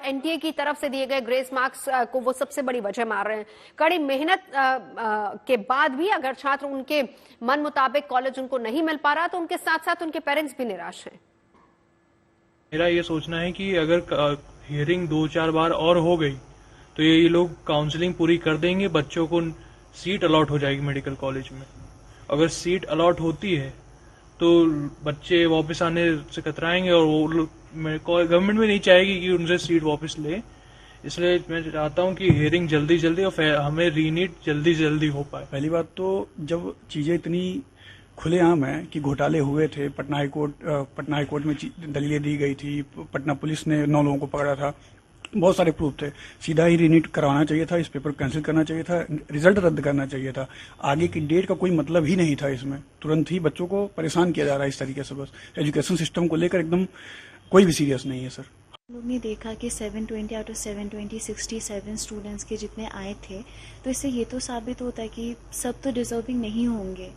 NTA की तरफ से दिए गए ग्रेस मार्क्स को वो सबसे बड़ी वजह मान रहे हैं। कड़ी मेहनत के बाद भी अगर छात्र उनके मन मुताबिक कॉलेज उनको नहीं मिल पा रहा तो उनके साथ साथ उनके पेरेंट्स भी निराश हैं। मेरा ये सोचना है कि अगर हियरिंग 2-4 बार और हो गई तो ये लोग काउंसलिंग पूरी कर देंगे, बच्चों को सीट अलॉट हो जाएगी मेडिकल कॉलेज में। अगर सीट अलॉट होती है तो बच्चे वापस आने से कतराएंगे और वो गवर्नमेंट भी नहीं चाहेगी कि उनसे सीट वापस ले। इसलिए मैं चाहता हूं कि हियरिंग जल्दी और हमें रीनीट जल्दी हो पाए। पहली बात तो जब चीजें इतनी खुलेआम है कि घोटाले हुए थे, पटना हाईकोर्ट में दलीलें दी गई थी, पटना पुलिस ने 9 लोगों को पकड़ा था, बहुत सारे प्रूफ थे, सीधा ही रीनीट करवाना चाहिए था, इस पेपर कैंसिल करना चाहिए था, रिजल्ट रद्द करना चाहिए था। आगे की डेट का कोई मतलब ही नहीं था इसमें। तुरंत ही बच्चों को परेशान किया जा रहा है इस तरीके से। बस एजुकेशन सिस्टम को लेकर एकदम कोई भी सीरियस नहीं है सर। लोग ने देखा कि 720 आउट ऑफ 720 67 स्टूडेंट्स के जितने आए थे, तो इससे ये तो साबित होता है कि सब तो डिजर्विंग नहीं होंगे।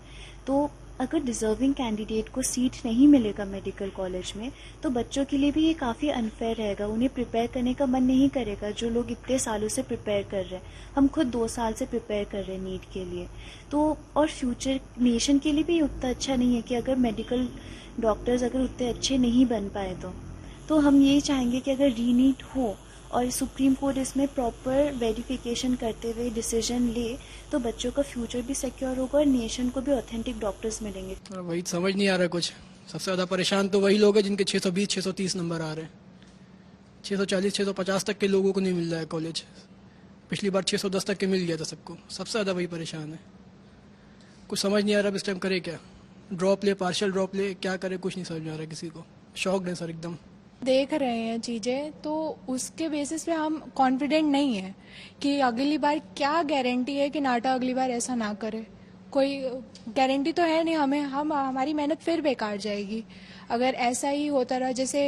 तो अगर डिजर्विंग कैंडिडेट को सीट नहीं मिलेगा मेडिकल कॉलेज में तो बच्चों के लिए भी ये काफ़ी अनफेयर रहेगा। उन्हें प्रिपेयर करने का मन नहीं करेगा जो लोग इतने सालों से प्रिपेयर कर रहे हैं। हम खुद 2 साल से प्रिपेयर कर रहे हैं नीट के लिए। तो और फ्यूचर नेशन के लिए भी उतना अच्छा नहीं है कि अगर मेडिकल डॉक्टर्स अगर उतने अच्छे नहीं बन पाए तो हम ये चाहेंगे कि अगर रीनीट हो और सुप्रीम कोर्ट इसमें प्रॉपर वेरिफिकेशन करते हुए डिसीजन ले तो बच्चों का फ्यूचर भी सिक्योर होगा और नेशन को भी ऑथेंटिक डॉक्टर्स मिलेंगे। वही समझ नहीं आ रहा कुछ। सबसे ज़्यादा परेशान तो वही लोग हैं जिनके 620-630 नंबर आ रहे हैं। 640-650 तक के लोगों को नहीं मिल रहा है कॉलेज। पिछली बार 610 तक के मिल गया था सबको। सबसे ज़्यादा वही परेशान है। कुछ समझ नहीं आ रहा इस टाइम करे क्या। ड्रॉप ले, पार्शियल ड्रॉप ले, क्या करे कुछ नहीं समझ में आ रहा किसी को। शॉक्ड है सर एकदम। देख रहे हैं चीज़ें तो उसके बेसिस पे हम कॉन्फिडेंट नहीं है कि अगली बार क्या गारंटी है कि नाटा अगली बार ऐसा ना करे। कोई गारंटी तो है नहीं हमें। हमारी मेहनत फिर बेकार जाएगी अगर ऐसा ही होता रहा। जैसे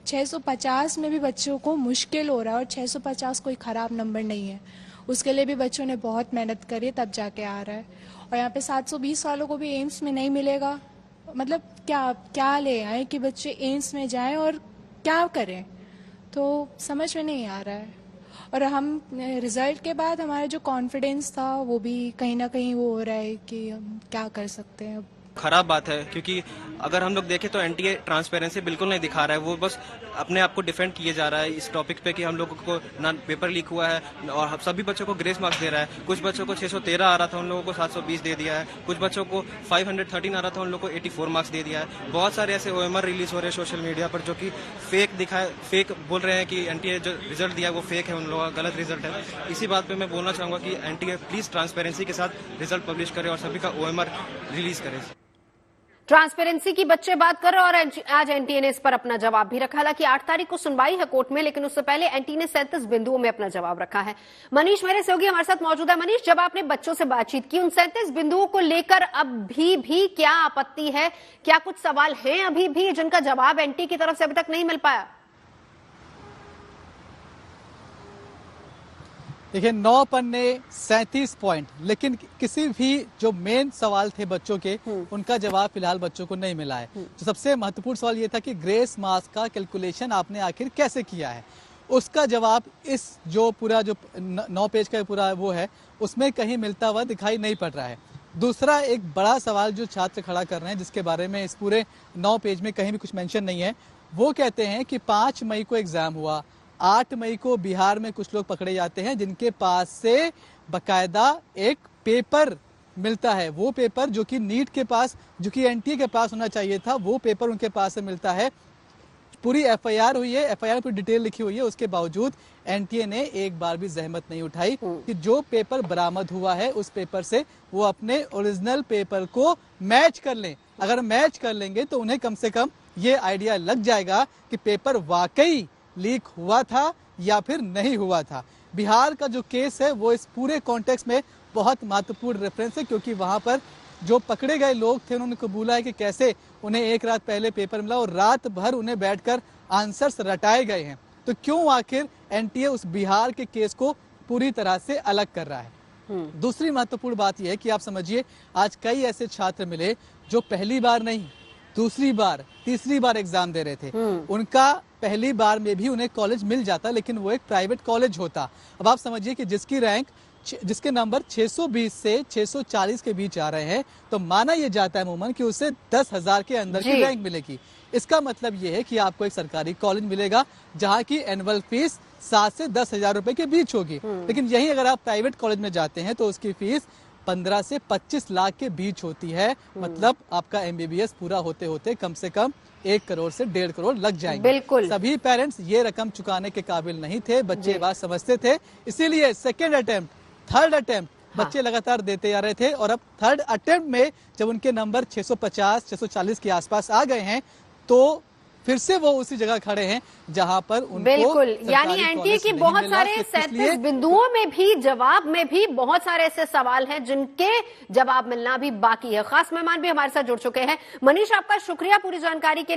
650 में भी बच्चों को मुश्किल हो रहा है और 650 कोई ख़राब नंबर नहीं है। उसके लिए भी बच्चों ने बहुत मेहनत करी तब जाके आ रहा है। और यहाँ पे 720 वालों को भी एम्स में नहीं मिलेगा। मतलब क्या ले आए कि बच्चे एम्स में जाएं और क्या करें, तो समझ में नहीं आ रहा है। और हम रिजल्ट के बाद हमारा जो कॉन्फिडेंस था वो भी कहीं ना कहीं वो हो रहा है कि हम क्या कर सकते हैं। खराब बात है क्योंकि अगर हम लोग देखें तो एनटीए ट्रांसपेरेंसी बिल्कुल नहीं दिखा रहा है। वो बस अपने आप को डिफेंड किए जा रहा है इस टॉपिक पे कि हम लोगों को ना पेपर लीक हुआ है और सभी बच्चों को ग्रेस मार्क्स दे रहा है। कुछ बच्चों को 613 आ रहा था, उन लोगों को 720 दे दिया है। कुछ बच्चों को 513 आ रहा था, उन लोगों को 84 मार्क्स दे दिया है। बहुत सारे ऐसे ओएमआर रिलीज हो रहे हैं सोशल मीडिया पर जो कि फेक बोल रहे हैं कि एनटीए जो रिजल्ट दिया है वो फेक है, उन लोगों का गलत रिजल्ट है। इसी बात पे मैं बोलना चाहूंगा कि एनटीए प्लीज ट्रांसपेरेंसी के साथ रिजल्ट पब्लिश करे और सभी का ओएमआर रिलीज करे। ट्रांसपेरेंसी की बच्चे बात कर रहे और आज एनटीए ने इस पर अपना जवाब भी रखा। हालांकि 8 तारीख को सुनवाई है कोर्ट में, लेकिन उससे पहले एनटीए ने 37 बिंदुओं में अपना जवाब रखा है। मनीष मेरे सहयोगी हमारे साथ मौजूद है। मनीष, जब आपने बच्चों से बातचीत की उन 37 बिंदुओं को लेकर अब भी क्या आपत्ति है? क्या कुछ सवाल हैं अभी भी जिनका जवाब एनटीए की तरफ से अभी तक नहीं मिल पाया? देखिए 9 पन्ने 37 पॉइंट, लेकिन किसी भी जो मेन सवाल थे बच्चों के उनका जवाब फिलहाल बच्चों को नहीं मिला है। जो सबसे महत्वपूर्ण सवाल ये था कि ग्रेस मार्क्स का कैलकुलेशन आपने आखिर कैसे किया है, उसका जवाब इस जो पूरा जो 9 पेज का पूरा वो है उसमें कहीं मिलता हुआ दिखाई नहीं पड़ रहा है। दूसरा एक बड़ा सवाल जो छात्र खड़ा कर रहे हैं जिसके बारे में इस पूरे 9 पेज में कहीं भी कुछ मेंशन नहीं है, वो कहते हैं कि 5 मई को एग्जाम हुआ, 8 मई को बिहार में कुछ लोग पकड़े जाते हैं जिनके पास से बकायदा एक पेपर मिलता है। वो पेपर जो कि नीट के पास, जो कि एनटीए के पास होना चाहिए था, वो पेपर उनके पास से मिलता है। पूरी एफआईआर हुई है, एफआईआर पर डिटेल लिखी हुई है, उसके बावजूद एनटीए ने एक बार भी जहमत नहीं उठाई कि जो पेपर बरामद हुआ है उस पेपर से वो अपने ओरिजिनल पेपर को मैच कर लें। अगर मैच कर लेंगे तो उन्हें कम से कम ये आइडिया लग जाएगा कि पेपर वाकई लीक हुआ था या फिर नहीं हुआ था। बिहार का जो केस है वो इस पूरे कॉन्टेक्स्ट में बहुत महत्वपूर्ण रेफरेंस है, क्योंकि वहां पर जो पकड़े गए लोग थे उन्होंने कबूला है कि कैसे उन्हें एक रात पहले पेपर मिला और रात भर उन्हें बैठकर आंसर्स रटाए गए हैं। तो क्यों आखिर एनटीए उस बिहार के केस को पूरी तरह से अलग कर रहा है? दूसरी महत्वपूर्ण बात यह है कि आप समझिए आज कई ऐसे छात्र मिले जो पहली बार नहीं दूसरी बार तीसरी बार एग्जाम दे रहे थे, उनका पहली बार में भी उन्हें कॉलेज मिल जाता, लेकिन वो एक प्राइवेट कॉलेज होता। अब आप समझिए कि जिसके नंबर 620 से 640 के बीच आ रहे हैं, तो माना यह जाता है अमूमन कि उसे 10,000 के अंदर की रैंक मिलेगी। इसका मतलब यह है कि आपको एक सरकारी कॉलेज मिलेगा जहां की एनुअल फीस 7 से 10,000 रुपए के बीच होगी। लेकिन यही अगर आप प्राइवेट कॉलेज में जाते हैं तो उसकी फीस 15 से 25 लाख के बीच होती है। मतलब आपका MBBS पूरा होते होते कम से कम 1 करोड़ से 1.5 करोड़ लग जाएंगे। बिल्कुल। सभी पेरेंट्स ये रकम चुकाने के काबिल नहीं थे, बच्चे बात समझते थे, इसीलिए सेकेंड अटेम्प्ट, थर्ड अटेम्प्ट बच्चे लगातार देते जा रहे थे। और अब थर्ड अटेम्प्ट में जब उनके नंबर 650 640 के आसपास आ गए हैं तो फिर से वो उसी जगह खड़े हैं जहां पर उनको बिल्कुल, यानी एनटीए की बहुत सारे 37 बिंदुओं में भी, जवाब में भी बहुत सारे ऐसे सवाल हैं जिनके जवाब मिलना भी बाकी है। खास मेहमान भी हमारे साथ जुड़ चुके हैं। मनीष, आपका शुक्रिया पूरी जानकारी के लिए।